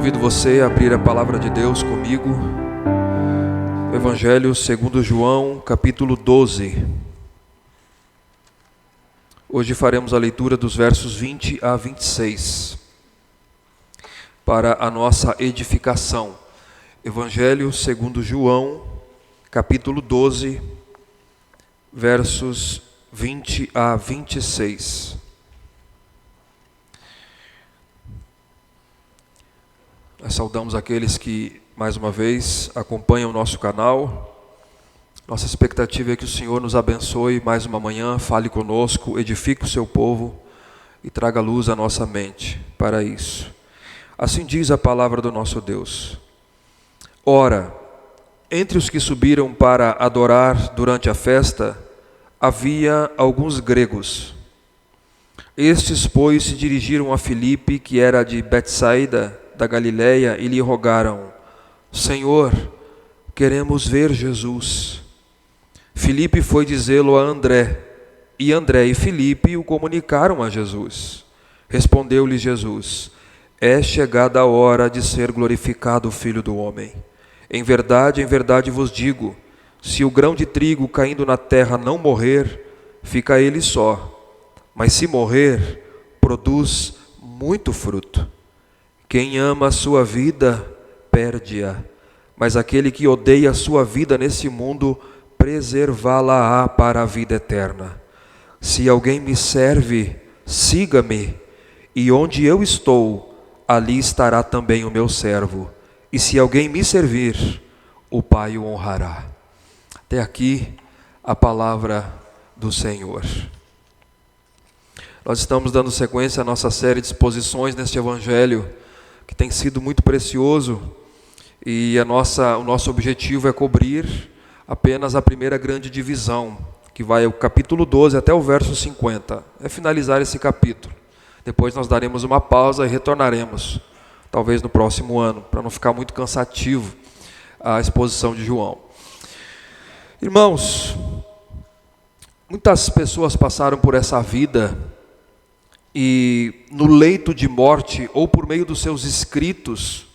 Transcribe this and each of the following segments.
Convido você a abrir a palavra de Deus comigo. Evangelho segundo João, capítulo 12. Hoje faremos a leitura dos versos 20 a 26, para a nossa edificação. Evangelho segundo João, capítulo 12, versos 20 a 26. Nós saudamos aqueles que, mais uma vez, acompanham o nosso canal. Nossa expectativa é que o Senhor nos abençoe mais uma manhã, fale conosco, edifique o seu povo e traga luz à nossa mente para isso. Assim diz a palavra do nosso Deus. Ora, entre os que subiram para adorar durante a festa, havia alguns gregos. Estes, pois, se dirigiram a Filipe, que era de Betsaida, da Galileia, e lhe rogaram: Senhor, queremos ver Jesus. Filipe foi dizê-lo a André, e André e Filipe o comunicaram a Jesus. Respondeu-lhe Jesus: É chegada a hora de ser glorificado o Filho do Homem. Em verdade vos digo, se o grão de trigo caindo na terra não morrer, fica ele só, mas se morrer, produz muito fruto. Quem ama a sua vida, perde-a, mas aquele que odeia a sua vida nesse mundo, preservá-la-á para a vida eterna. Se alguém me serve, siga-me, e onde eu estou, ali estará também o meu servo. E se alguém me servir, o Pai o honrará. Até aqui a palavra do Senhor. Nós estamos dando sequência à nossa série de exposições neste Evangelho, que tem sido muito precioso, e o nosso objetivo é cobrir apenas a primeira grande divisão, que vai o capítulo 12 até o verso 50, é finalizar esse capítulo. Depois nós daremos uma pausa e retornaremos, talvez no próximo ano, para não ficar muito cansativo a exposição de João. Irmãos, muitas pessoas passaram por essa vida e no leito de morte, ou por meio dos seus escritos,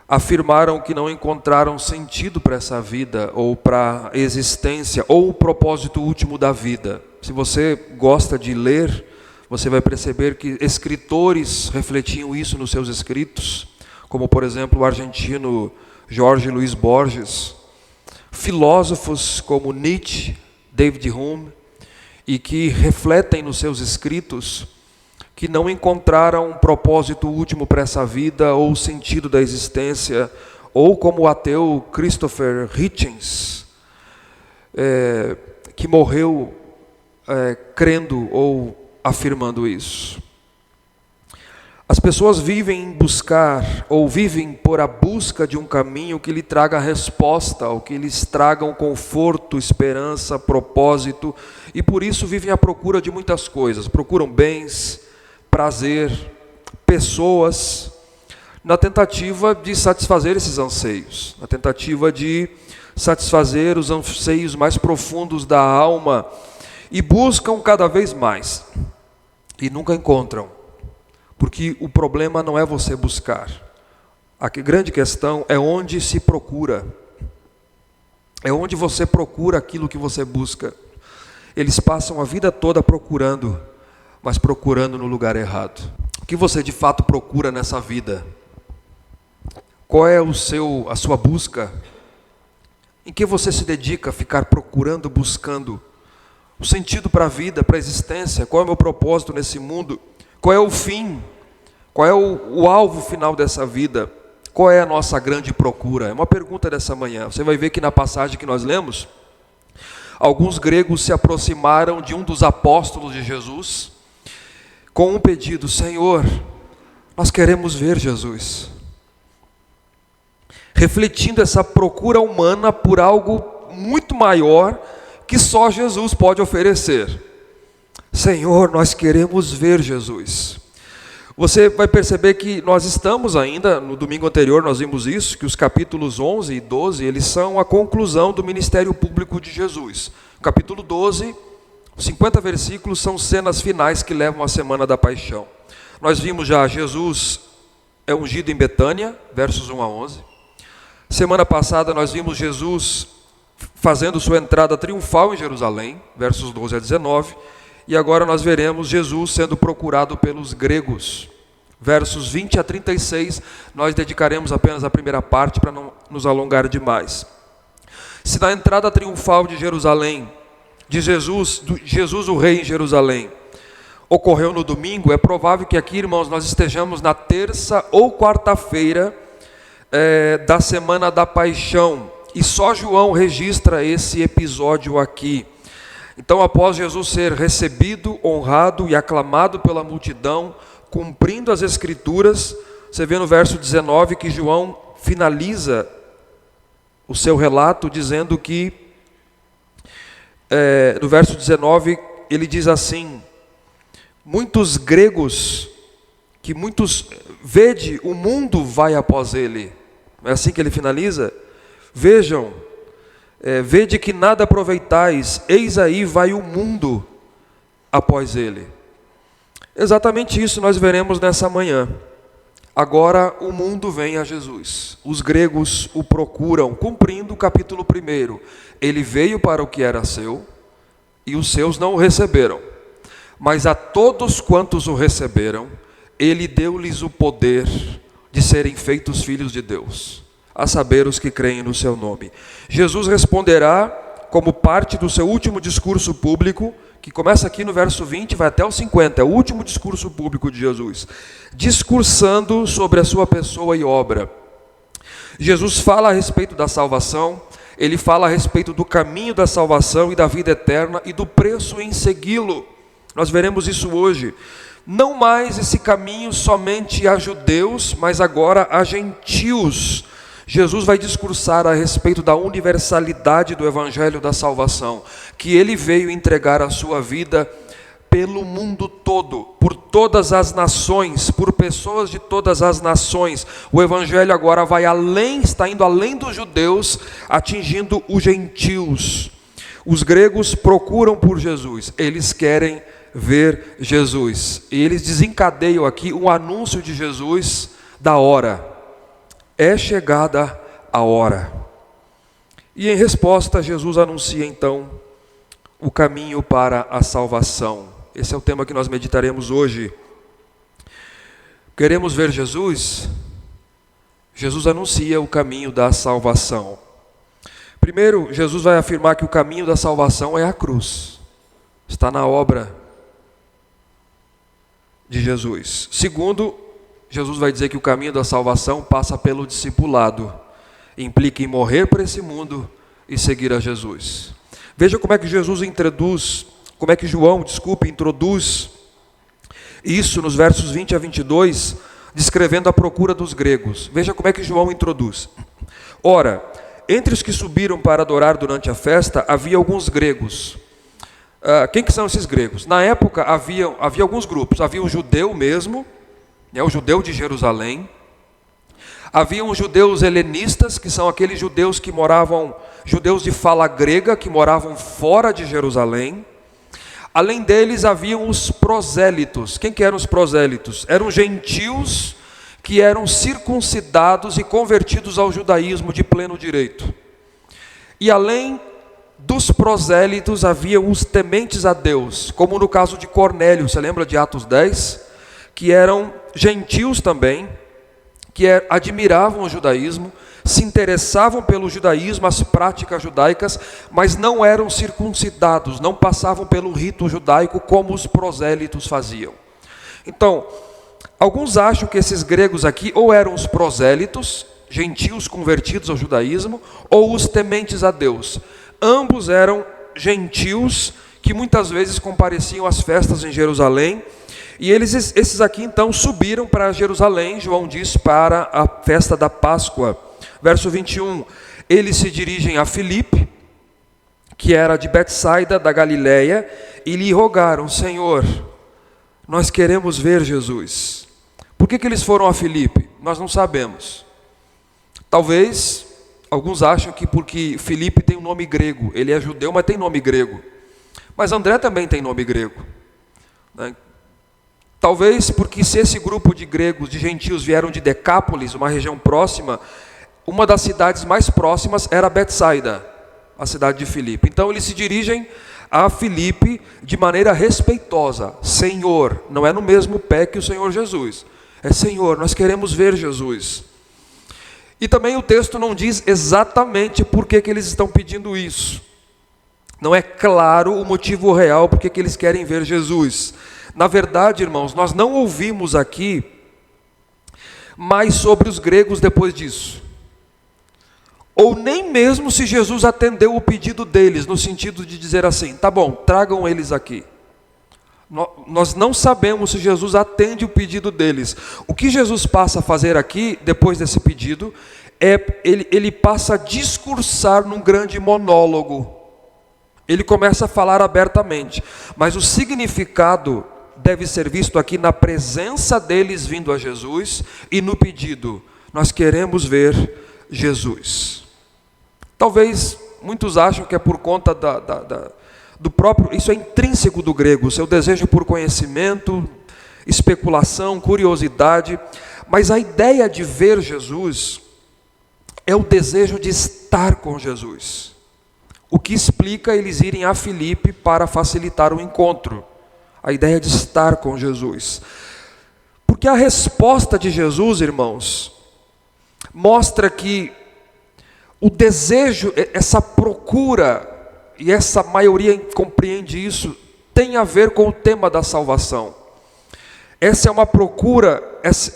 afirmaram que não encontraram sentido para essa vida, ou para a existência, ou o propósito último da vida. Se você gosta de ler, você vai perceber que escritores refletiam isso nos seus escritos, como por exemplo o argentino Jorge Luis Borges, filósofos como Nietzsche, David Hume, e que refletem nos seus escritos que não encontraram um propósito último para essa vida, ou o sentido da existência, ou como o ateu Christopher Hitchens, que morreu crendo ou afirmando isso. As pessoas vivem em buscar, ou vivem por a busca de um caminho que lhe traga resposta, ou que lhes traga um conforto, esperança, propósito, e por isso vivem à procura de muitas coisas, procuram bens, prazer, pessoas, na tentativa de satisfazer esses anseios, na tentativa de satisfazer os anseios mais profundos da alma, e buscam cada vez mais, e nunca encontram, porque o problema não é você buscar, a grande questão é onde se procura, é onde você procura aquilo que você busca. Eles passam a vida toda procurando, mas procurando no lugar errado. O que você de fato procura nessa vida? Qual é a sua busca? Em que você se dedica a ficar procurando, buscando o sentido para a vida, para a existência? Qual é o meu propósito nesse mundo? Qual é o fim? Qual é o alvo final dessa vida? Qual é a nossa grande procura? É uma pergunta dessa manhã. Você vai ver que na passagem que nós lemos, alguns gregos se aproximaram de um dos apóstolos de Jesus, com um pedido: Senhor, nós queremos ver Jesus. Refletindo essa procura humana por algo muito maior que só Jesus pode oferecer. Senhor, nós queremos ver Jesus. Você vai perceber que nós estamos ainda, no domingo anterior nós vimos isso, que os capítulos 11 e 12, eles são a conclusão do ministério público de Jesus. Capítulo 12, 50 versículos são cenas finais que levam à semana da paixão. Nós vimos já Jesus é ungido em Betânia, versos 1 a 11. Semana passada nós vimos Jesus fazendo sua entrada triunfal em Jerusalém, versos 12 a 19. E agora nós veremos Jesus sendo procurado pelos gregos, versos 20 a 36. Nós dedicaremos apenas a primeira parte para não nos alongar demais. Se na entrada triunfal de Jerusalém, de Jesus o rei em Jerusalém, ocorreu no domingo, é provável que aqui, irmãos, nós estejamos na terça ou quarta-feira da semana da paixão, e só João registra esse episódio aqui. Então, após Jesus ser recebido, honrado e aclamado pela multidão, cumprindo as Escrituras, você vê no verso 19 que João finaliza o seu relato dizendo que, no verso 19, ele diz assim: muitos gregos, vede, o mundo vai após ele. Não é assim que ele finaliza? Vejam, vede que nada aproveitais, eis aí vai o mundo após ele. Exatamente isso nós veremos nessa manhã. Agora o mundo vem a Jesus. Os gregos o procuram, cumprindo o capítulo 1. Ele veio para o que era seu, e os seus não o receberam. Mas a todos quantos o receberam, ele deu-lhes o poder de serem feitos filhos de Deus, a saber, os que creem no seu nome. Jesus responderá como parte do seu último discurso público, que começa aqui no verso 20 e vai até o 50, é o último discurso público de Jesus, discursando sobre a sua pessoa e obra. Jesus fala a respeito da salvação, ele fala a respeito do caminho da salvação e da vida eterna e do preço em segui-lo. Nós veremos isso hoje. Não mais esse caminho somente a judeus, mas agora a gentios. Jesus vai discursar a respeito da universalidade do evangelho da salvação, que ele veio entregar a sua vida pelo mundo todo, por todas as nações, por pessoas de todas as nações. O evangelho agora vai além, está indo além dos judeus, atingindo os gentios. Os gregos procuram por Jesus, eles querem ver Jesus, e eles desencadeiam aqui um anúncio de Jesus da hora. É chegada a hora. E em resposta, Jesus anuncia então o caminho para a salvação. Esse é o tema que nós meditaremos hoje. Queremos ver Jesus? Jesus anuncia o caminho da salvação. Primeiro, Jesus vai afirmar que o caminho da salvação é a cruz. Está na obra de Jesus. Segundo, Jesus vai dizer que o caminho da salvação passa pelo discipulado, implica em morrer para esse mundo e seguir a Jesus. Veja como é que João introduz isso nos versos 20 a 22, descrevendo a procura dos gregos. Veja como é que João introduz. Ora, entre os que subiram para adorar durante a festa, havia alguns gregos. Quem que são esses gregos? Na época havia alguns grupos. Havia o judeu mesmo, o judeu de Jerusalém. Havia os judeus helenistas, que são aqueles judeus judeus de fala grega, que moravam fora de Jerusalém. Além deles, haviam os prosélitos. Quem que eram os prosélitos? Eram gentios que eram circuncidados e convertidos ao judaísmo de pleno direito. E além dos prosélitos, havia os tementes a Deus, como no caso de Cornélio, você lembra de Atos 10? Que eram gentios também, que admiravam o judaísmo, se interessavam pelo judaísmo, as práticas judaicas, mas não eram circuncidados, não passavam pelo rito judaico como os prosélitos faziam. Então, alguns acham que esses gregos aqui ou eram os prosélitos, gentios convertidos ao judaísmo, ou os tementes a Deus. Ambos eram gentios que muitas vezes compareciam às festas em Jerusalém. E esses aqui então subiram para Jerusalém, João diz, para a festa da Páscoa. Verso 21, eles se dirigem a Filipe, que era de Betsaida, da Galileia, e lhe rogaram: Senhor, nós queremos ver Jesus. Por que eles foram a Filipe? Nós não sabemos. Talvez, alguns acham que porque Filipe tem um nome grego, ele é judeu, mas tem nome grego. Mas André também tem nome grego, né? Talvez porque se esse grupo de gregos, de gentios, vieram de Decápolis, uma região próxima, uma das cidades mais próximas era Betsaida, a cidade de Filipe. Então eles se dirigem a Filipe de maneira respeitosa. Senhor, não é no mesmo pé que o Senhor Jesus. É Senhor, nós queremos ver Jesus. E também o texto não diz exatamente por que eles estão pedindo isso. Não é claro o motivo real por que eles querem ver Jesus. Na verdade, irmãos, nós não ouvimos aqui mais sobre os gregos depois disso. Ou nem mesmo se Jesus atendeu o pedido deles, no sentido de dizer assim, tá bom, tragam eles aqui. Nós não sabemos se Jesus atende o pedido deles. O que Jesus passa a fazer aqui, depois desse pedido, ele passa a discursar num grande monólogo. Ele começa a falar abertamente, mas o significado deve ser visto aqui na presença deles vindo a Jesus e no pedido, nós queremos ver Jesus. Talvez muitos acham que é por conta do próprio, isso é intrínseco do grego, seu desejo por conhecimento, especulação, curiosidade, mas a ideia de ver Jesus é o desejo de estar com Jesus. O que explica eles irem a Filipe para facilitar o encontro. A ideia de estar com Jesus. Porque a resposta de Jesus, irmãos, mostra que o desejo, essa procura, e essa maioria compreende isso, tem a ver com o tema da salvação. Essa é uma procura,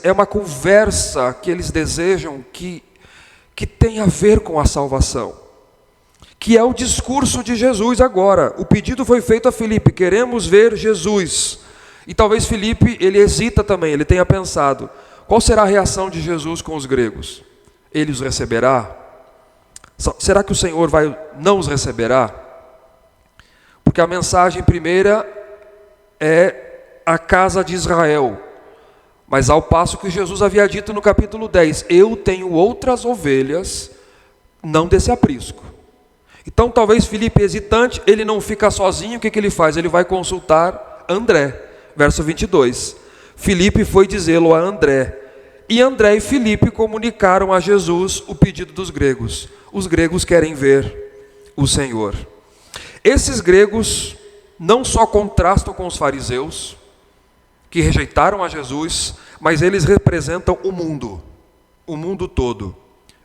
é uma conversa que eles desejam que tem a ver com a salvação. Que é o discurso de Jesus agora. O pedido foi feito a Filipe, queremos ver Jesus. E talvez Filipe, ele hesita também, ele tenha pensado, qual será a reação de Jesus com os gregos? Ele os receberá? Será que o Senhor não os receberá? Porque a mensagem primeira é a casa de Israel. Mas ao passo que Jesus havia dito no capítulo 10, eu tenho outras ovelhas, não desse aprisco. Então talvez Filipe hesitante, ele não fica sozinho, o que ele faz? Ele vai consultar André, verso 22. Filipe foi dizê-lo a André, e André e Filipe comunicaram a Jesus o pedido dos gregos. Os gregos querem ver o Senhor. Esses gregos não só contrastam com os fariseus, que rejeitaram a Jesus, mas eles representam o mundo todo.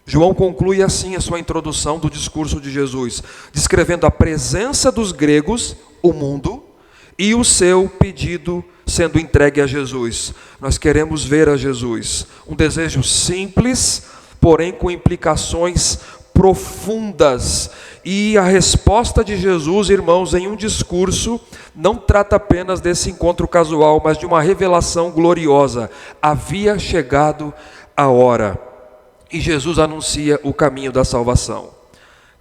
João conclui assim a sua introdução do discurso de Jesus, descrevendo a presença dos gregos, o mundo, e o seu pedido sendo entregue a Jesus. Nós queremos ver a Jesus. Um desejo simples, porém com implicações profundas. E a resposta de Jesus, irmãos, em um discurso, não trata apenas desse encontro casual, mas de uma revelação gloriosa. Havia chegado a hora. E Jesus anuncia o caminho da salvação.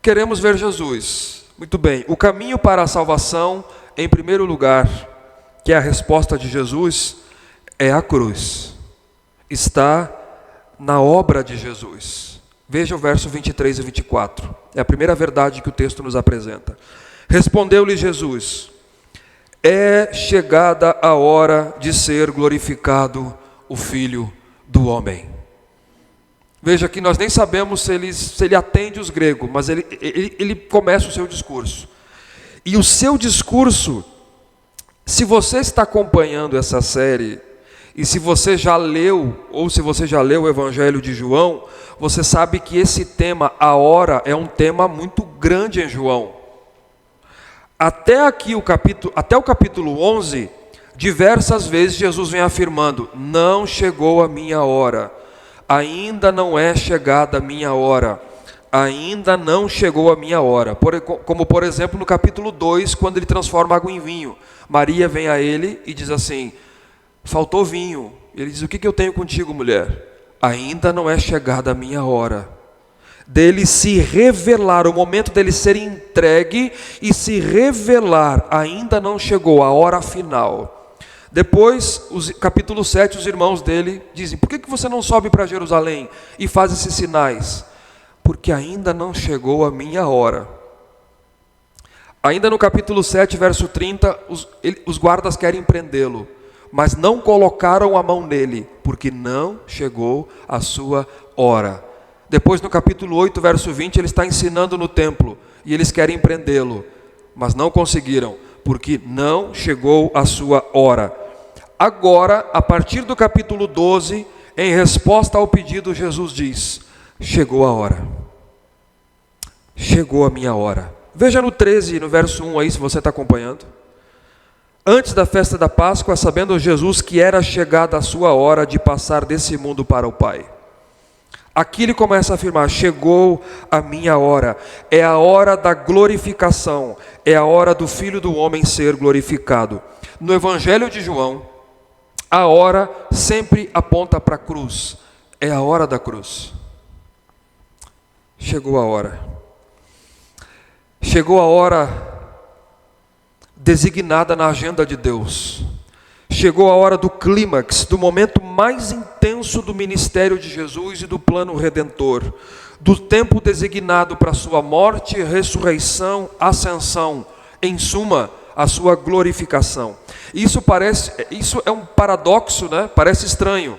Queremos ver Jesus. Muito bem, o caminho para a salvação, em primeiro lugar, que é a resposta de Jesus, é a cruz. Está na obra de Jesus. Veja o verso 23 e 24. É a primeira verdade que o texto nos apresenta. Respondeu-lhe Jesus, é chegada a hora de ser glorificado o Filho do Homem. Veja que nós nem sabemos se ele atende os gregos, mas ele começa o seu discurso. E o seu discurso, se você está acompanhando essa série, e se você já leu, ou se você já leu o Evangelho de João, você sabe que esse tema, a hora, é um tema muito grande em João. Até o capítulo 11, diversas vezes Jesus vem afirmando, não chegou a minha hora. Ainda não é chegada a minha hora, ainda não chegou a minha hora. Como por exemplo no capítulo 2, quando ele transforma água em vinho. Maria vem a ele e diz assim, faltou vinho. Ele diz, o que eu tenho contigo, mulher? Ainda não é chegada a minha hora. Dele se revelar, o momento dele ser entregue e se revelar, ainda não chegou a hora final. Depois, capítulo 7, os irmãos dele dizem, por que você não sobe para Jerusalém e faz esses sinais? Porque ainda não chegou a minha hora. Ainda no capítulo 7, verso 30, os guardas querem prendê-lo. mas não colocaram a mão nele, porque não chegou a sua hora. Depois no capítulo 8, verso 20, ele está ensinando no templo, e eles querem prendê-lo, mas não conseguiram, porque não chegou a sua hora. Agora, a partir do capítulo 12, em resposta ao pedido, Jesus diz: chegou a hora. Chegou a minha hora. Veja no 13, no verso 1 aí, se você está acompanhando. Antes da festa da Páscoa, sabendo Jesus que era chegada a sua hora de passar desse mundo para o Pai. Aqui ele começa a afirmar: chegou a minha hora. É a hora da glorificação. É a hora do Filho do Homem ser glorificado. No Evangelho de João, a hora sempre aponta para a cruz. É a hora da cruz. Chegou a hora. Chegou a hora designada na agenda de Deus. Chegou a hora do clímax, do momento mais intenso do ministério de Jesus e do plano redentor, do tempo designado para a sua morte, ressurreição, ascensão, em suma, a sua glorificação. Isso é um paradoxo, né? Parece estranho.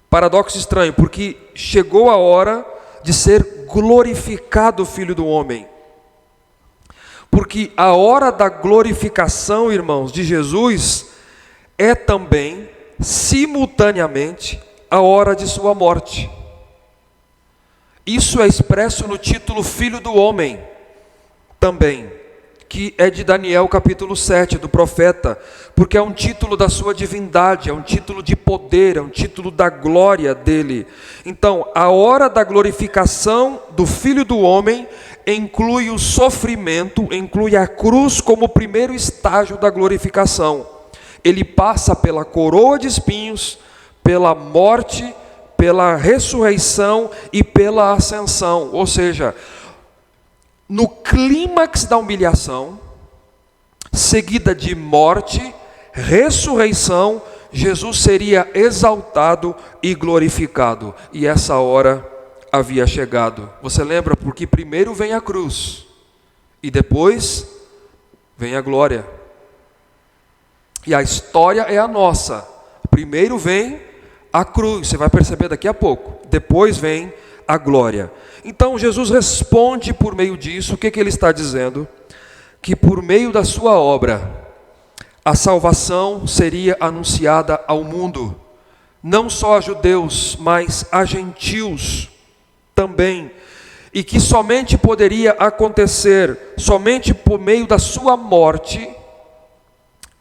Paradoxo estranho, porque chegou a hora de ser glorificado o Filho do Homem. Porque a hora da glorificação, irmãos, de Jesus é também, simultaneamente, a hora de sua morte. Isso é expresso no título Filho do Homem, também, que é de Daniel capítulo 7, do profeta, porque é um título da sua divindade, é um título de poder, é um título da glória dele. Então, a hora da glorificação do Filho do Homem inclui o sofrimento, inclui a cruz como o primeiro estágio da glorificação. Ele passa pela coroa de espinhos, pela morte, pela ressurreição e pela ascensão. Ou seja, no clímax da humilhação, seguida de morte, ressurreição, Jesus seria exaltado e glorificado. E essa hora havia chegado. Você lembra? Porque primeiro vem a cruz e depois vem a glória. E a história é a nossa. Primeiro vem a cruz, você vai perceber daqui a pouco. Depois vem a glória. Então Jesus responde por meio disso. O que ele está dizendo? Que por meio da sua obra, a salvação seria anunciada ao mundo. Não só a judeus, mas a gentios também, e que somente poderia acontecer, somente por meio da sua morte,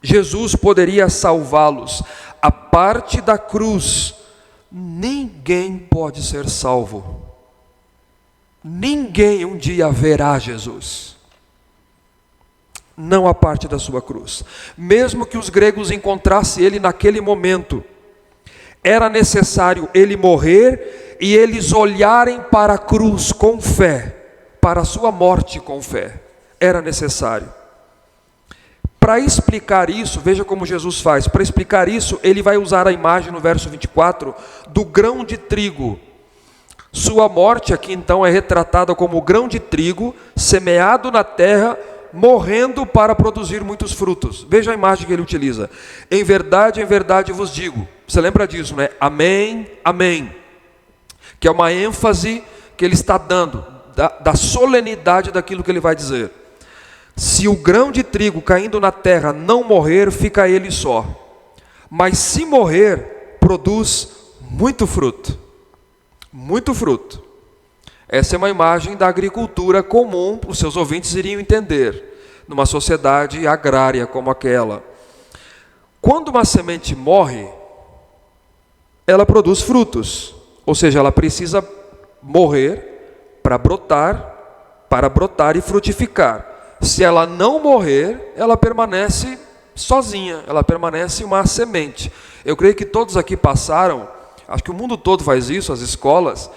Jesus poderia salvá-los. A parte da cruz, ninguém pode ser salvo. Ninguém um dia verá Jesus. Não a parte da sua cruz. Mesmo que os gregos encontrassem ele naquele momento, era necessário ele morrer e eles olharem para a cruz com fé, para a sua morte com fé. Era necessário. Para explicar isso, veja como Jesus faz. Para explicar isso, ele vai usar a imagem no verso 24 do grão de trigo. Sua morte aqui então é retratada como o grão de trigo semeado na terra, morrendo para produzir muitos frutos. Veja a imagem que ele utiliza. Em verdade vos digo. Você lembra disso, né? Amém, amém. Que é uma ênfase que ele está dando, da solenidade daquilo que ele vai dizer. Se o grão de trigo caindo na terra não morrer, fica ele só. Mas se morrer, produz muito fruto. Muito fruto. Essa é uma imagem da agricultura comum, os seus ouvintes iriam entender, numa sociedade agrária como aquela. Quando uma semente morre, ela produz frutos. Ou seja, ela precisa morrer para brotar e frutificar. Se ela não morrer, ela permanece sozinha, ela permanece uma semente. Eu creio que todos aqui passaram, acho que o mundo todo faz isso, as escolas,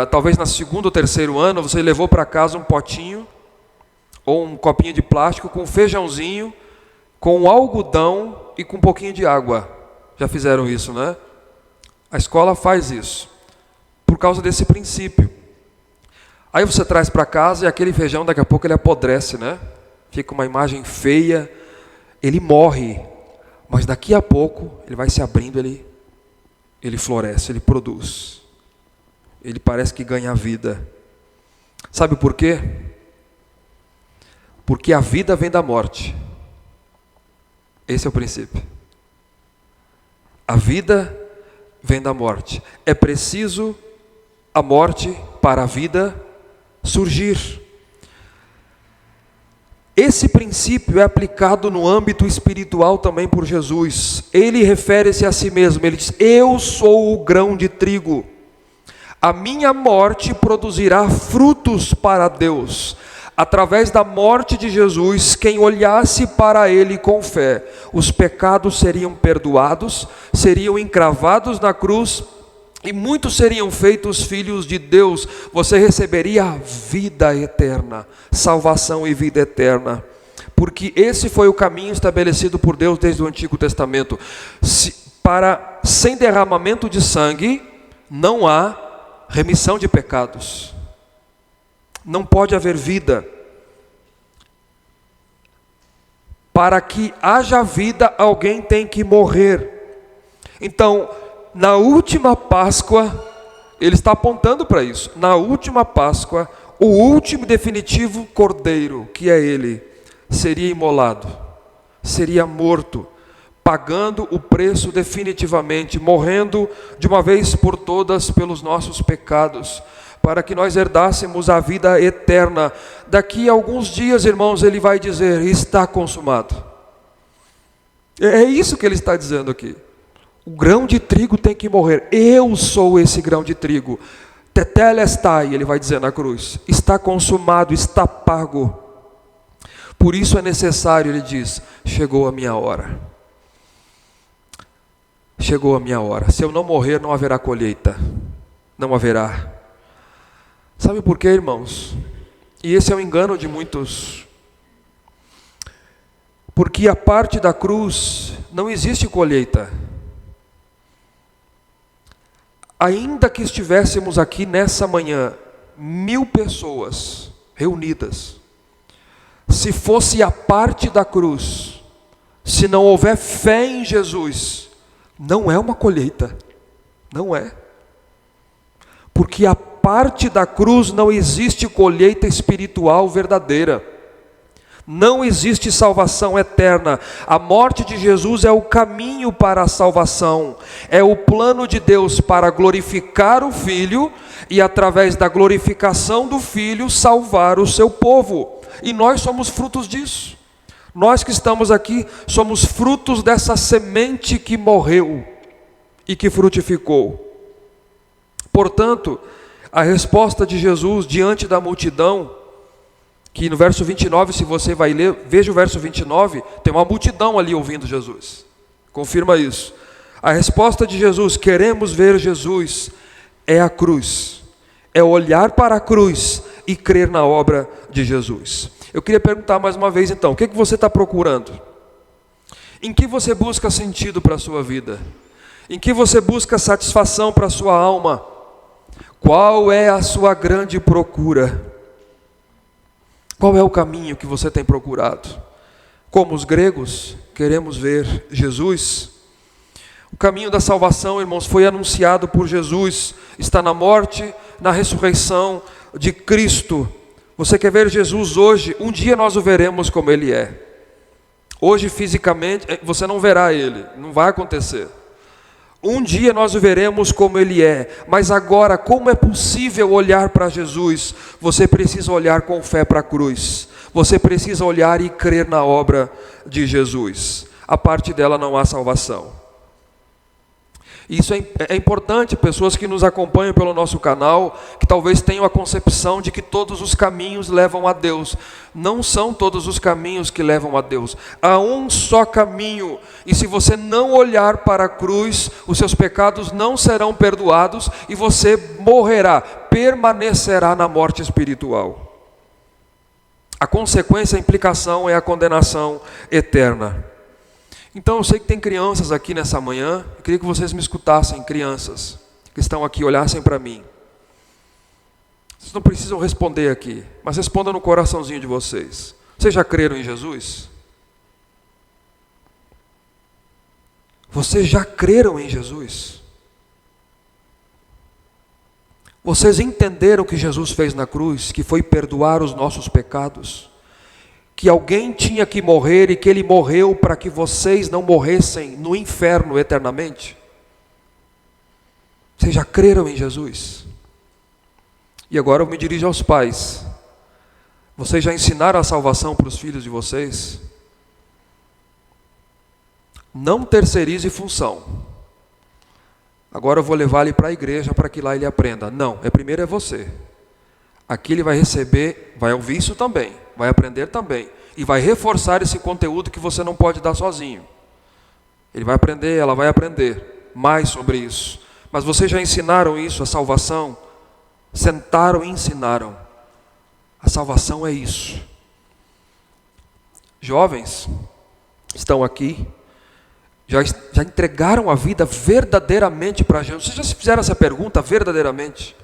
talvez no segundo ou terceiro ano, você levou para casa um potinho, ou um copinho de plástico com feijãozinho, com algodão e com um pouquinho de água. Já fizeram isso, né? A escola faz isso, por causa desse princípio. Aí você traz para casa e aquele feijão daqui a pouco ele apodrece, né? Fica uma imagem feia, ele morre. Mas daqui a pouco, ele vai se abrindo, ele floresce, ele produz. Ele parece que ganha vida. Sabe por quê? Porque a vida vem da morte. Esse é o princípio. A vida vem da morte. É preciso a morte para a vida surgir. Esse princípio é aplicado no âmbito espiritual também por Jesus. Ele refere-se a si mesmo, ele diz: eu sou o grão de trigo. A minha morte produzirá frutos para Deus. Através da morte de Jesus, quem olhasse para ele com fé, os pecados seriam perdoados, seriam encravados na cruz, e muitos seriam feitos filhos de Deus. Você receberia a vida eterna, salvação e vida eterna. Porque esse foi o caminho estabelecido por Deus desde o Antigo Testamento. Sem derramamento de sangue, não há remissão de pecados. Não pode haver vida. Para que haja vida, alguém tem que morrer. Então, na última Páscoa, ele está apontando para isso. Na última Páscoa, o último e definitivo cordeiro, que é ele, seria imolado, seria morto, pagando o preço definitivamente, morrendo de uma vez por todas pelos nossos pecados, para que nós herdássemos a vida eterna. Daqui a alguns dias, irmãos, ele vai dizer: está consumado. É isso que ele está dizendo aqui. O grão de trigo tem que morrer. Eu sou esse grão de trigo. Tetelestai, ele vai dizer na cruz. Está consumado, está pago. Por isso é necessário, ele diz: chegou a minha hora. Chegou a minha hora. Se eu não morrer, não haverá colheita. Não haverá. Sabe por quê, irmãos? E esse é o engano de muitos. Porque a parte da cruz não existe colheita. Ainda que estivéssemos aqui nessa manhã, 1000 pessoas reunidas, se fosse a parte da cruz, se não houver fé em Jesus, não é uma colheita, não é. Porque a parte da cruz não existe colheita espiritual verdadeira. Não existe salvação eterna. A morte de Jesus é o caminho para a salvação. É o plano de Deus para glorificar o Filho e, através da glorificação do Filho, salvar o seu povo. E nós somos frutos disso. Nós que estamos aqui somos frutos dessa semente que morreu e que frutificou. Portanto, a resposta de Jesus diante da multidão, que no verso 29, se você vai ler, veja o verso 29, tem uma multidão ali ouvindo Jesus. Confirma isso. A resposta de Jesus: queremos ver Jesus, é a cruz. É olhar para a cruz e crer na obra de Jesus. Eu queria perguntar mais uma vez então, o que você está procurando? Em que você busca sentido para a sua vida? Em que você busca satisfação para a sua alma? Qual é a sua grande procura? Qual é o caminho que você tem procurado? Como os gregos, queremos ver Jesus. O caminho da salvação, irmãos, foi anunciado por Jesus. Está na morte, na ressurreição de Cristo. Você quer ver Jesus hoje? Um dia nós o veremos como Ele é. Hoje, fisicamente, você não verá Ele. Não vai acontecer. Um dia nós o veremos como Ele é, mas agora, como é possível olhar para Jesus? Você precisa olhar com fé para a cruz, você precisa olhar e crer na obra de Jesus. A parte dela não há salvação. Isso é importante, pessoas que nos acompanham pelo nosso canal, que talvez tenham a concepção de que todos os caminhos levam a Deus. Não são todos os caminhos que levam a Deus. Há um só caminho, e se você não olhar para a cruz, os seus pecados não serão perdoados e você morrerá, permanecerá na morte espiritual. A consequência, a implicação é a condenação eterna. Então eu sei que tem crianças aqui nessa manhã, eu queria que vocês me escutassem, crianças que estão aqui, olhassem para mim. Vocês não precisam responder aqui, mas respondam no coraçãozinho de vocês. Vocês já creram em Jesus? Vocês já creram em Jesus? Vocês entenderam o que Jesus fez na cruz, que foi perdoar os nossos pecados? Que alguém tinha que morrer e que Ele morreu para que vocês não morressem no inferno eternamente? Vocês já creram em Jesus? E agora eu me dirijo aos pais. Vocês já ensinaram a salvação para os filhos de vocês? Não terceirize função. Agora eu vou levar ele para a igreja para que lá ele aprenda. Não, primeiro é você. Aqui ele vai receber, vai ouvir isso também, vai aprender também. E vai reforçar esse conteúdo que você não pode dar sozinho. Ele vai aprender, ela vai aprender mais sobre isso. Mas vocês já ensinaram isso, a salvação? Sentaram e ensinaram. A salvação é isso. Jovens, estão aqui, já entregaram a vida verdadeiramente para Jesus. Vocês já se fizeram essa pergunta verdadeiramente?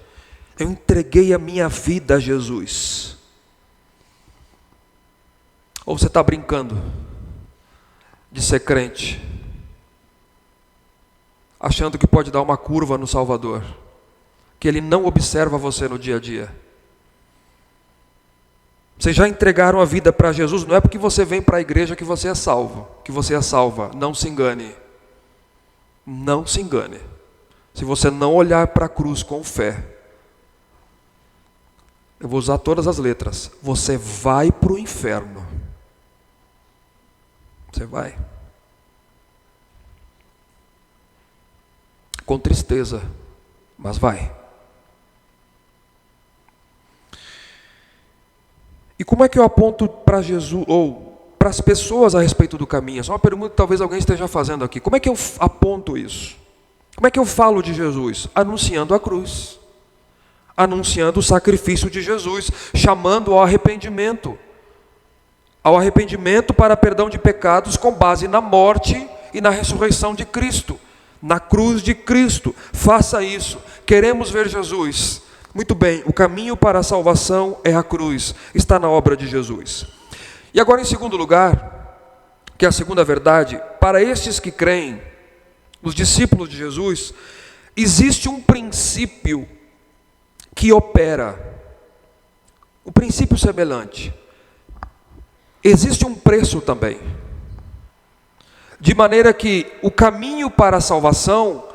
Eu entreguei a minha vida a Jesus. Ou você está brincando de ser crente, achando que pode dar uma curva no Salvador, que Ele não observa você no dia a dia? Vocês já entregaram a vida para Jesus? Não é porque você vem para a igreja que você é salvo, que você é salva. Não se engane. Não se engane. Se você não olhar para a cruz com fé, eu vou usar todas as letras, você vai para o inferno. Você vai. Com tristeza, mas vai. E como é que eu aponto para Jesus, ou para as pessoas a respeito do caminho? Essa é uma pergunta que talvez alguém esteja fazendo aqui. Como é que eu aponto isso? Como é que eu falo de Jesus? Anunciando a cruz. Anunciando o sacrifício de Jesus. Chamando ao arrependimento. Ao arrependimento para perdão de pecados com base na morte e na ressurreição de Cristo. Na cruz de Cristo. Faça isso. Queremos ver Jesus. Muito bem, o caminho para a salvação é a cruz, está na obra de Jesus. E agora, em segundo lugar, que é a segunda verdade, para estes que creem, os discípulos de Jesus, existe um princípio que opera, um princípio semelhante. Existe um preço também, de maneira que o caminho para a salvação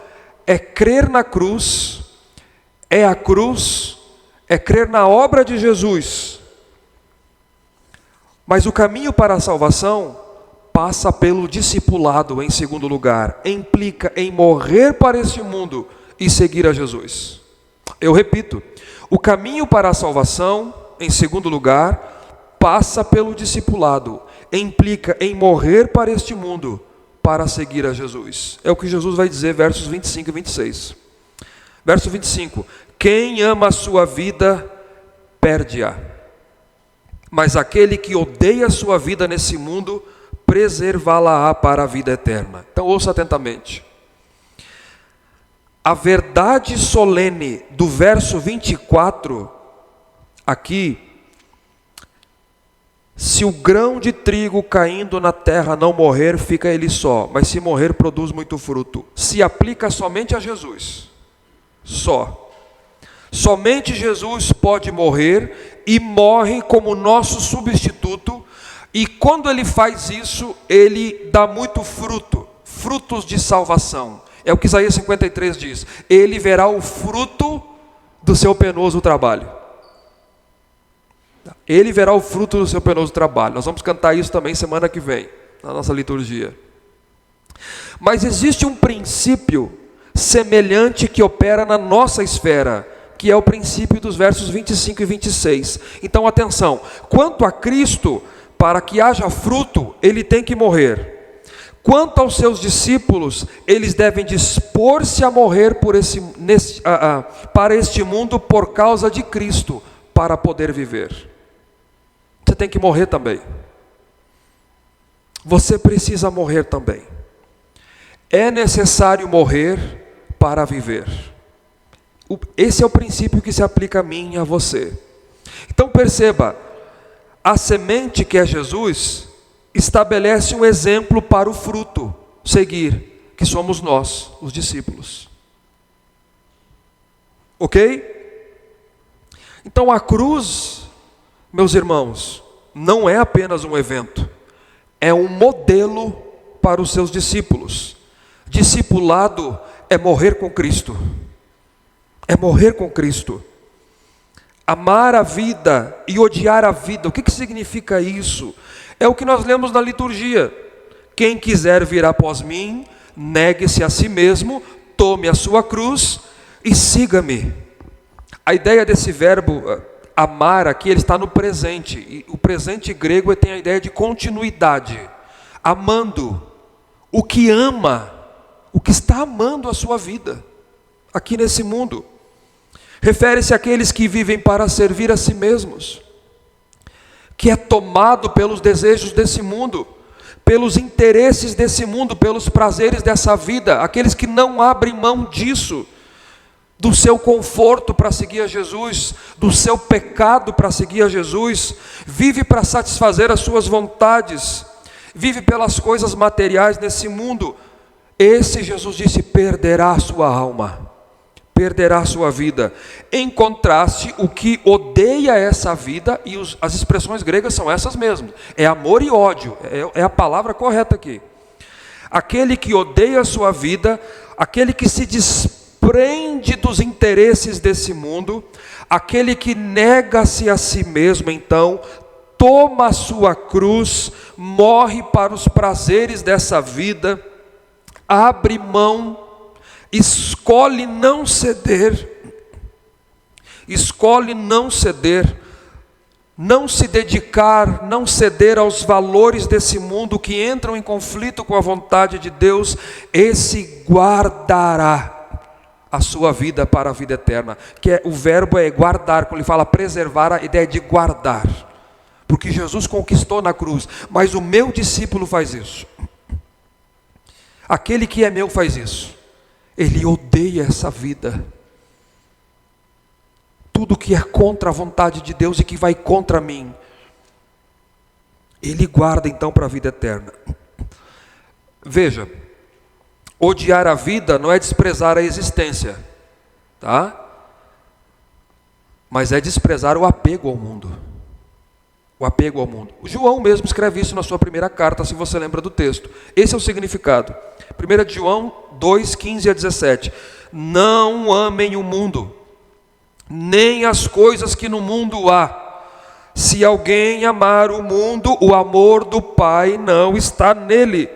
é crer na cruz, é a cruz, é crer na obra de Jesus. Mas o caminho para a salvação passa pelo discipulado, em segundo lugar. Implica em morrer para este mundo e seguir a Jesus. Eu repito, o caminho para a salvação, em segundo lugar, passa pelo discipulado. Implica em morrer para este mundo para seguir a Jesus. É o que Jesus vai dizer, versos 25 e 26. Verso 25. Quem ama a sua vida, perde-a. Mas aquele que odeia a sua vida nesse mundo, preservá-la-á para a vida eterna. Então ouça atentamente. A verdade solene do verso 24, aqui, se o grão de trigo caindo na terra não morrer, fica ele só, mas se morrer, produz muito fruto. Se aplica somente a Jesus. Só. Somente Jesus pode morrer e morre como nosso substituto, e quando ele faz isso, ele dá muito fruto, frutos de salvação. É o que Isaías 53 diz: ele verá o fruto do seu penoso trabalho. Ele verá o fruto do seu penoso trabalho. Nós vamos cantar isso também semana que vem, na nossa liturgia. Mas existe um princípio semelhante que opera na nossa esfera, que é o princípio dos versos 25 e 26. Então atenção, quanto a Cristo, para que haja fruto, ele tem que morrer. Quanto aos seus discípulos, eles devem dispor-se a morrer para este mundo por causa de Cristo, para poder viver. Você tem que morrer também. Você precisa morrer também. É necessário morrer para viver. Esse é o princípio que se aplica a mim e a você. Então perceba, a semente que é Jesus estabelece um exemplo para o fruto seguir. que somos nós, os discípulos. Ok? Então a cruz, meus irmãos, não é apenas um evento, é um modelo para os seus discípulos. Discipulado é morrer com Cristo. É morrer com Cristo. Amar a vida e odiar a vida. O que significa isso? É o que nós lemos na liturgia. Quem quiser vir após mim, negue-se a si mesmo, tome a sua cruz e siga-me. A ideia desse verbo amar aqui, ele está no presente. E o presente grego tem a ideia de continuidade. Amando. O que ama, o que está amando a sua vida aqui nesse mundo. Refere-se àqueles que vivem para servir a si mesmos, que é tomado pelos desejos desse mundo, pelos interesses desse mundo, pelos prazeres dessa vida, aqueles que não abrem mão disso, do seu conforto para seguir a Jesus, do seu pecado para seguir a Jesus, vive para satisfazer as suas vontades, vive pelas coisas materiais nesse mundo. Esse, Jesus disse, perderá a sua alma, perderá a sua vida. Em contraste, o que odeia essa vida, e as expressões gregas são essas mesmas, é amor e ódio, é a palavra correta aqui. Aquele que odeia a sua vida, aquele que se desprende dos interesses desse mundo, aquele que nega-se a si mesmo, então, toma a sua cruz, morre para os prazeres dessa vida, abre mão, escolhe não ceder, não se dedicar, não ceder aos valores desse mundo que entram em conflito com a vontade de Deus. Esse guardará a sua vida para a vida eterna, o verbo é guardar. Quando ele fala preservar, a ideia é de guardar, porque Jesus conquistou na cruz, mas o meu discípulo faz isso, aquele que é meu faz isso. Ele odeia essa vida, tudo que é contra a vontade de Deus e que vai contra mim, ele guarda então para a vida eterna. Veja, odiar a vida não é desprezar a existência, tá? Mas é desprezar o apego ao mundo. O apego ao mundo. O João mesmo escreve isso na sua primeira carta, se você lembra do texto. Esse é o significado. 1 João 2, 15 a 17. Não amem o mundo, nem as coisas que no mundo há. Se alguém amar o mundo, o amor do Pai não está nele.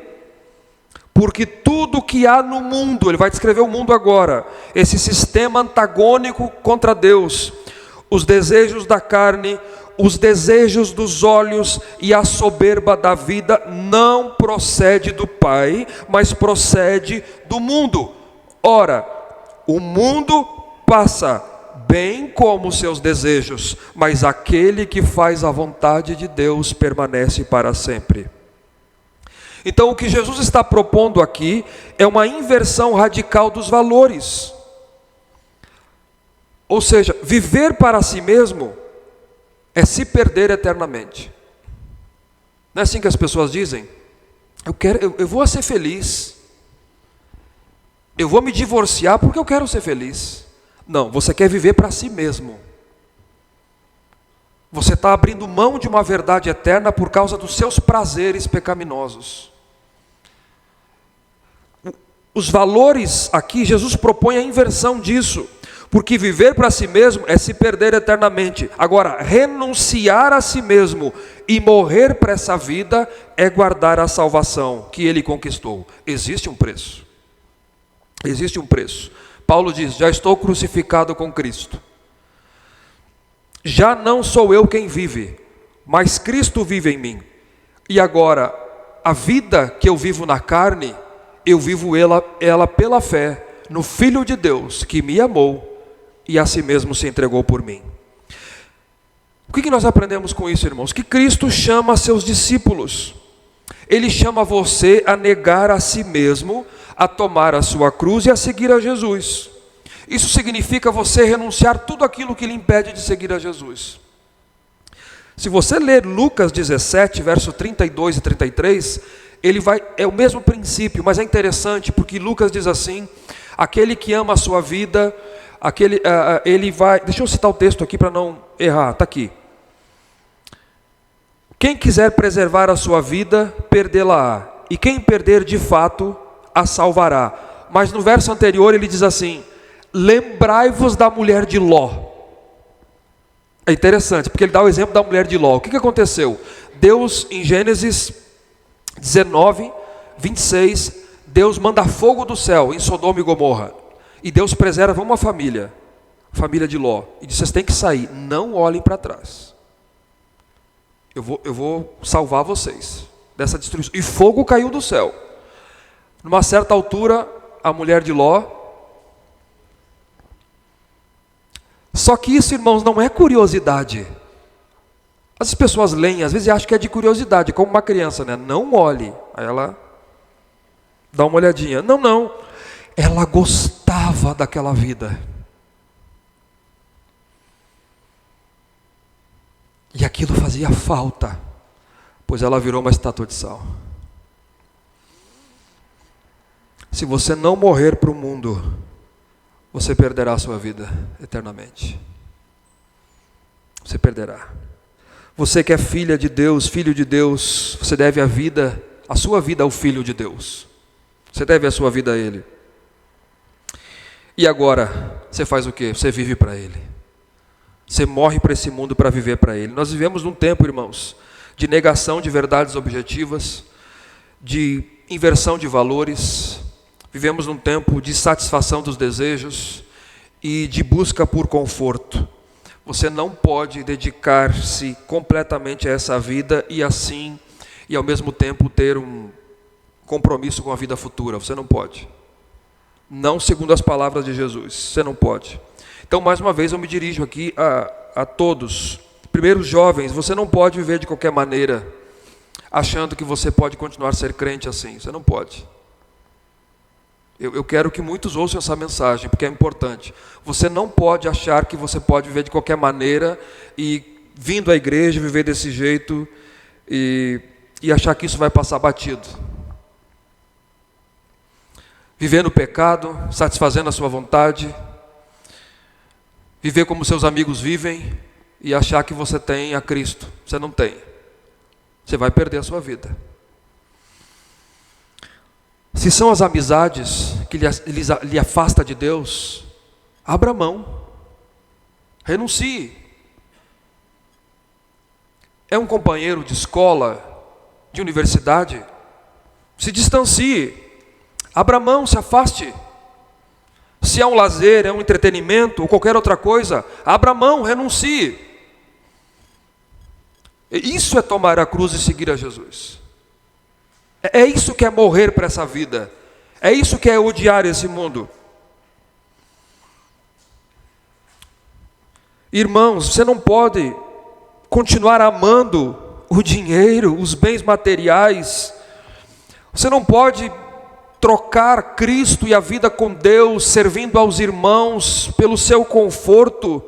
Porque tudo que há no mundo, ele vai descrever o mundo agora, esse sistema antagônico contra Deus, os desejos da carne, os desejos dos olhos e a soberba da vida, não procede do Pai, mas procede do mundo. Ora, o mundo passa, bem como os seus desejos, mas aquele que faz a vontade de Deus permanece para sempre. Então o que Jesus está propondo aqui é uma inversão radical dos valores. Ou seja, viver para si mesmo é se perder eternamente. Não é assim que as pessoas dizem? Eu vou ser feliz, eu vou me divorciar porque eu quero ser feliz. Não, você quer viver para si mesmo. Você está abrindo mão de uma verdade eterna por causa dos seus prazeres pecaminosos. Os valores aqui, Jesus propõe a inversão disso. Porque viver para si mesmo é se perder eternamente. Agora, renunciar a si mesmo e morrer para essa vida é guardar a salvação que ele conquistou. Existe um preço. Existe um preço. Paulo diz, já estou crucificado com Cristo. Já não sou eu quem vive, mas Cristo vive em mim. E agora, a vida que eu vivo na carne, eu vivo ela pela fé no Filho de Deus que me amou e a si mesmo se entregou por mim. O que nós aprendemos com isso, irmãos? Que Cristo chama seus discípulos. Ele chama você a negar a si mesmo, a tomar a sua cruz e a seguir a Jesus. Isso significa você renunciar tudo aquilo que lhe impede de seguir a Jesus. Se você ler Lucas 17, verso 32 e 33, é o mesmo princípio, mas é interessante porque Lucas diz assim: aquele que ama a sua vida, ele vai, deixa eu citar o texto aqui para não errar, está aqui. Quem quiser preservar a sua vida, perdê-la-á, e quem perder de fato, a salvará. Mas no verso anterior ele diz assim: lembrai-vos da mulher de Ló. É interessante, porque ele dá o exemplo da mulher de Ló. O que aconteceu? Deus, em Gênesis 19, 26, Deus manda fogo do céu em Sodoma e Gomorra. E Deus preserva uma família, a família de Ló. E diz: vocês têm que sair, não olhem para trás. Eu vou salvar vocês dessa destruição. E fogo caiu do céu. Numa certa altura, a mulher de Ló. Só que isso, irmãos, não é curiosidade. As pessoas leem, às vezes acham que é de curiosidade, como uma criança, né? Não olhe. Aí ela dá uma olhadinha. Não. Ela gostava daquela vida. E aquilo fazia falta, pois ela virou uma estátua de sal. Se você não morrer para o mundo, você perderá a sua vida eternamente. Você perderá. Você que é filha de Deus, filho de Deus, você deve a sua vida ao Filho de Deus. Você deve a sua vida a Ele. E agora, você faz o quê? Você vive para Ele. Você morre para esse mundo para viver para Ele. Nós vivemos num tempo, irmãos, de negação de verdades objetivas, de inversão de valores. Vivemos num tempo de satisfação dos desejos e de busca por conforto. Você não pode dedicar-se completamente a essa vida e ao mesmo tempo ter um compromisso com a vida futura. Você não pode. Não segundo as palavras de Jesus. Você não pode. Então, mais uma vez, eu me dirijo aqui a todos. Primeiro, os jovens, você não pode viver de qualquer maneira, achando que você pode continuar a ser crente assim. Você não pode. Eu quero que muitos ouçam essa mensagem, porque é importante. Você não pode achar que você pode viver de qualquer maneira e, vindo à igreja, viver desse jeito e achar que isso vai passar batido. Viver no pecado, satisfazendo a sua vontade, viver como seus amigos vivem e achar que você tem a Cristo. Você não tem. Você vai perder a sua vida. Se são as amizades que lhe afasta de Deus, abra mão. Renuncie. É um companheiro de escola, de universidade? Se distancie. Abra mão, se afaste. Se é um lazer, é um entretenimento ou qualquer outra coisa, abra mão, renuncie. Isso é tomar a cruz e seguir a Jesus. É isso que é morrer para essa vida. É isso que é odiar esse mundo. Irmãos, você não pode continuar amando o dinheiro, os bens materiais. Você não pode trocar Cristo e a vida com Deus, servindo aos irmãos pelo seu conforto.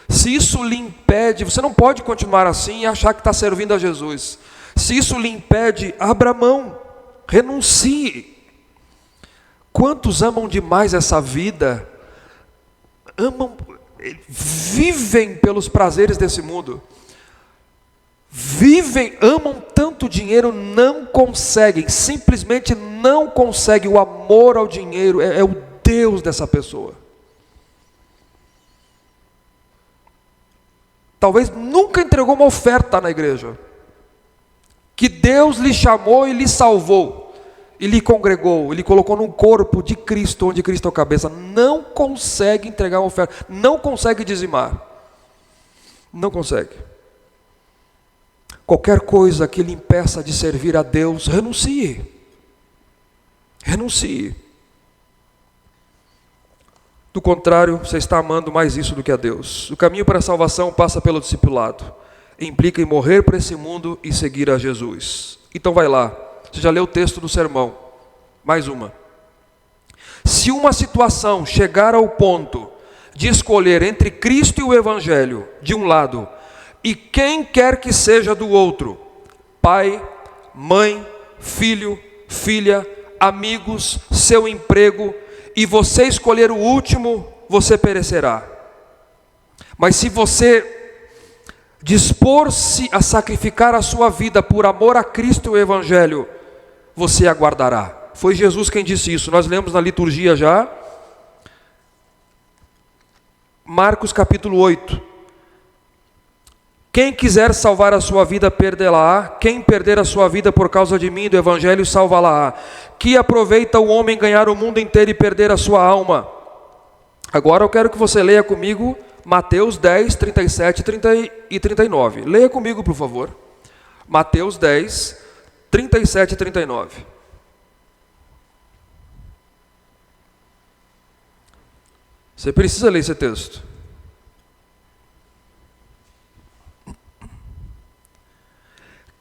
Se isso lhe impede, você não pode continuar assim e achar que está servindo a Jesus. Se isso lhe impede, abra mão, renuncie. Quantos amam demais essa vida? Vivem pelos prazeres desse mundo. Amam tanto dinheiro, não conseguem, simplesmente não conseguem. O amor ao dinheiro é o Deus dessa pessoa. Talvez nunca entregou uma oferta na igreja, que Deus lhe chamou e lhe salvou, e lhe congregou, e lhe colocou num corpo de Cristo, onde Cristo é a cabeça. Não consegue entregar uma oferta, não consegue dizimar, não consegue. Qualquer coisa que lhe impeça de servir a Deus, renuncie. Renuncie. Do contrário, você está amando mais isso do que a Deus. O caminho para a salvação passa pelo discipulado. Implica em morrer para esse mundo e seguir a Jesus. Então vai lá. Você já leu o texto do sermão. Mais uma. Se uma situação chegar ao ponto de escolher entre Cristo e o Evangelho, de um lado, e quem quer que seja do outro, pai, mãe, filho, filha, amigos, seu emprego, e você escolher o último, você perecerá. Mas se você dispor-se a sacrificar a sua vida por amor a Cristo e o Evangelho, você aguardará. Foi Jesus quem disse isso, nós lemos na liturgia já, Marcos capítulo 8. Quem quiser salvar a sua vida, perdê-la-á. Quem perder a sua vida por causa de mim e do Evangelho, salvá-la-á. Que aproveita o homem ganhar o mundo inteiro e perder a sua alma? Agora eu quero que você leia comigo Mateus 10, 37 e 39. Leia comigo, por favor. Mateus 10, 37 e 39. Você precisa ler esse texto.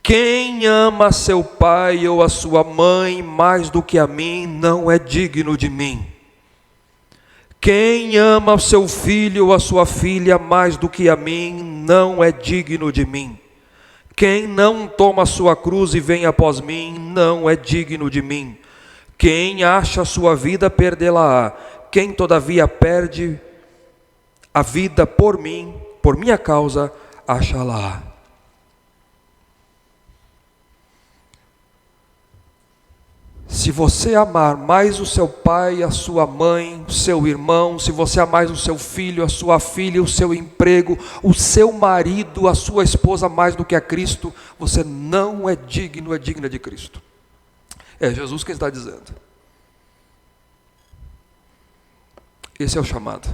Quem ama seu pai ou a sua mãe mais do que a mim, não é digno de mim. Quem ama o seu filho ou a sua filha mais do que a mim, não é digno de mim. Quem não toma a sua cruz e vem após mim, não é digno de mim. Quem acha a sua vida, perdê-la-á. Quem todavia perde a vida por mim, por minha causa, acha-la. Se você amar mais o seu pai, a sua mãe, o seu irmão, se você amar mais o seu filho, a sua filha, o seu emprego, o seu marido, a sua esposa mais do que a Cristo, você não é digno, é digna de Cristo. É Jesus quem está dizendo. Esse é o chamado.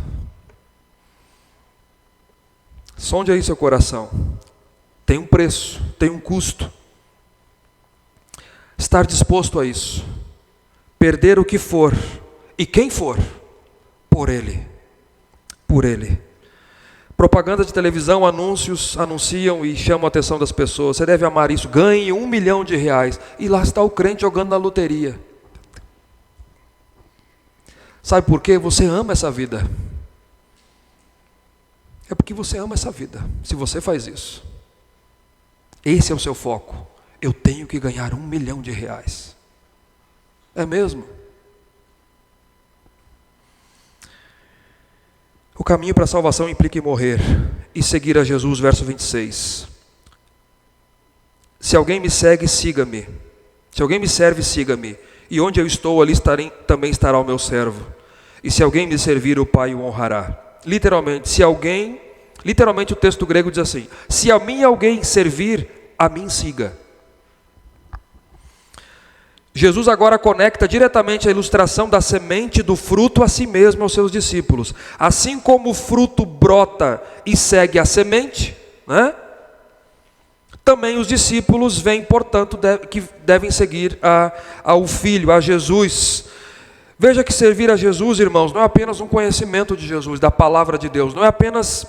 Sonde aí seu coração. Tem um preço, tem um custo. Estar disposto a isso, perder o que for e quem for, por Ele, por Ele. Propaganda de televisão, anúncios anunciam e chamam a atenção das pessoas. Você deve amar isso, ganhe R$1 milhão, e lá está o crente jogando na loteria. Sabe por quê? Você ama essa vida. É porque você ama essa vida, se você faz isso. Esse é o seu foco. Eu tenho que ganhar R$1 milhão. É mesmo? O caminho para a salvação implica em morrer e seguir a Jesus, verso 26. Se alguém me segue, siga-me. Se alguém me serve, siga-me. E onde eu estou, ali também estará o meu servo. E se alguém me servir, o Pai o honrará. Literalmente o texto grego diz assim: se a mim alguém servir, a mim siga. Jesus agora conecta diretamente a ilustração da semente do fruto a si mesmo aos seus discípulos. Assim como o fruto brota e segue a semente, né? Também os discípulos vêm, portanto, que devem seguir ao Filho, a Jesus. Veja que servir a Jesus, irmãos, não é apenas um conhecimento de Jesus, da palavra de Deus, não é apenas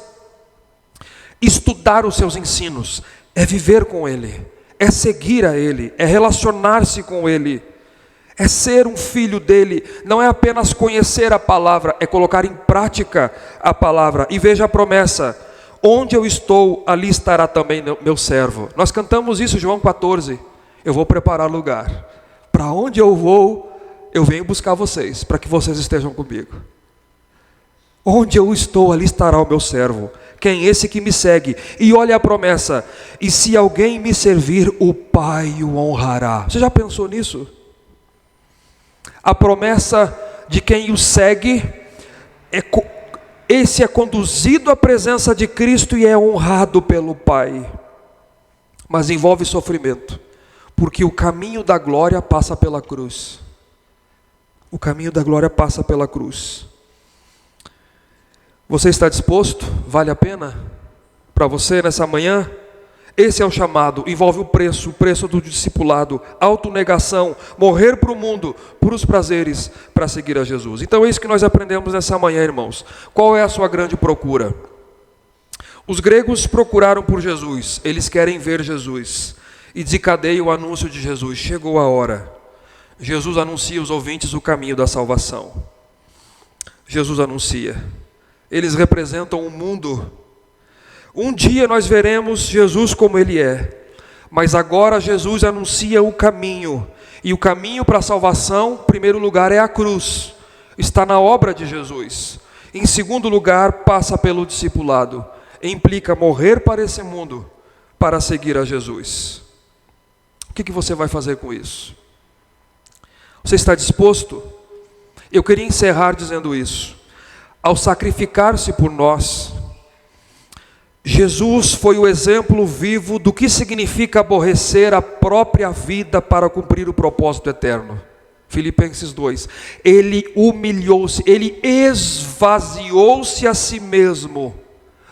estudar os seus ensinos, é viver com Ele. É seguir a Ele, é relacionar-se com Ele, é ser um filho dEle. Não é apenas conhecer a palavra, é colocar em prática a palavra. E veja a promessa: onde eu estou, ali estará também meu servo. Nós cantamos isso, João 14. Eu vou preparar lugar. Para onde eu vou, eu venho buscar vocês, para que vocês estejam comigo. Onde eu estou, ali estará o meu servo. Quem? Esse que me segue. E olha a promessa: e se alguém me servir, o Pai o honrará. Você já pensou nisso? A promessa de quem o segue, esse é conduzido à presença de Cristo e é honrado pelo Pai. Mas envolve sofrimento, porque o caminho da glória passa pela cruz. O caminho da glória passa pela cruz. Você está disposto? Vale a pena para você nessa manhã? Esse é o chamado, envolve o preço do discipulado, autonegação, morrer para o mundo, para os prazeres, para seguir a Jesus. Então é isso que nós aprendemos nessa manhã, irmãos. Qual é a sua grande procura? Os gregos procuraram por Jesus, eles querem ver Jesus, e desencadeia o anúncio de Jesus. Chegou a hora. Jesus anuncia aos ouvintes o caminho da salvação. Jesus anuncia. Eles representam o mundo. Um dia nós veremos Jesus como Ele é, Mas agora Jesus anuncia o caminho. E o caminho para a salvação, em primeiro lugar, é a cruz. Está na obra de Jesus. Em segundo lugar, passa pelo discipulado. Implica morrer para esse mundo, para seguir a Jesus. O que você vai fazer com isso? Você está disposto? Eu queria encerrar dizendo isso. Ao sacrificar-se por nós, Jesus foi o exemplo vivo do que significa aborrecer a própria vida para cumprir o propósito eterno. Filipenses 2. Ele humilhou-se, ele esvaziou-se a si mesmo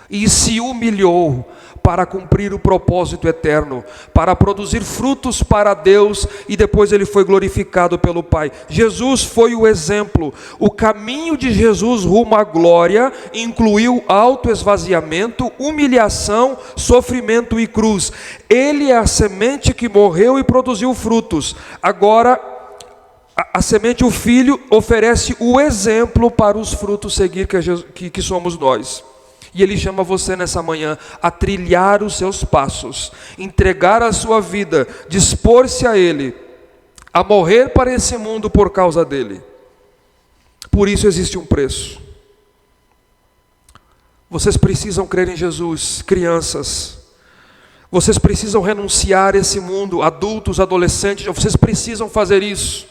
e se humilhou para cumprir o propósito eterno, para produzir frutos para Deus, e depois ele foi glorificado pelo Pai. Jesus foi o exemplo. O caminho de Jesus rumo à glória incluiu autoesvaziamento, humilhação, sofrimento e cruz. Ele é a semente que morreu e produziu frutos. Agora, a semente, o Filho, oferece o exemplo para os frutos seguir, que somos nós. E Ele chama você nessa manhã a trilhar os seus passos, entregar a sua vida, dispor-se a Ele, a morrer para esse mundo por causa dEle. Por isso existe um preço. Vocês precisam crer em Jesus, crianças. Vocês precisam renunciar a esse mundo, adultos, adolescentes, vocês precisam fazer isso.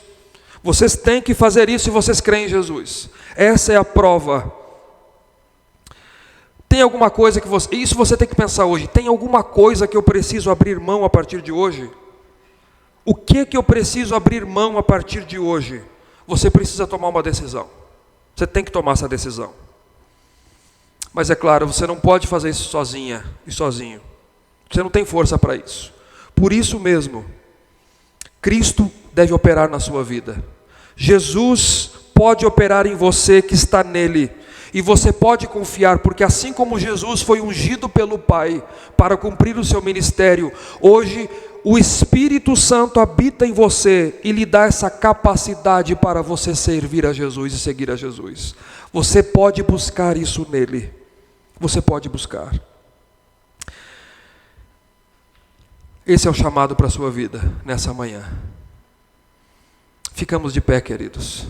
Vocês têm que fazer isso se vocês creem em Jesus. Essa é a prova. Tem alguma coisa que você... Isso você tem que pensar hoje. Tem alguma coisa que eu preciso abrir mão a partir de hoje? O que eu preciso abrir mão a partir de hoje? Você precisa tomar uma decisão. Você tem que tomar essa decisão. Mas é claro, você não pode fazer isso sozinha e sozinho. Você não tem força para isso. Por isso mesmo, Cristo deve operar na sua vida. Jesus pode operar em você que está nele. E você pode confiar, porque assim como Jesus foi ungido pelo Pai para cumprir o seu ministério, hoje o Espírito Santo habita em você e lhe dá essa capacidade para você servir a Jesus e seguir a Jesus. Você pode buscar isso nele. Você pode buscar. Esse é o chamado para a sua vida nessa manhã. Ficamos de pé, queridos.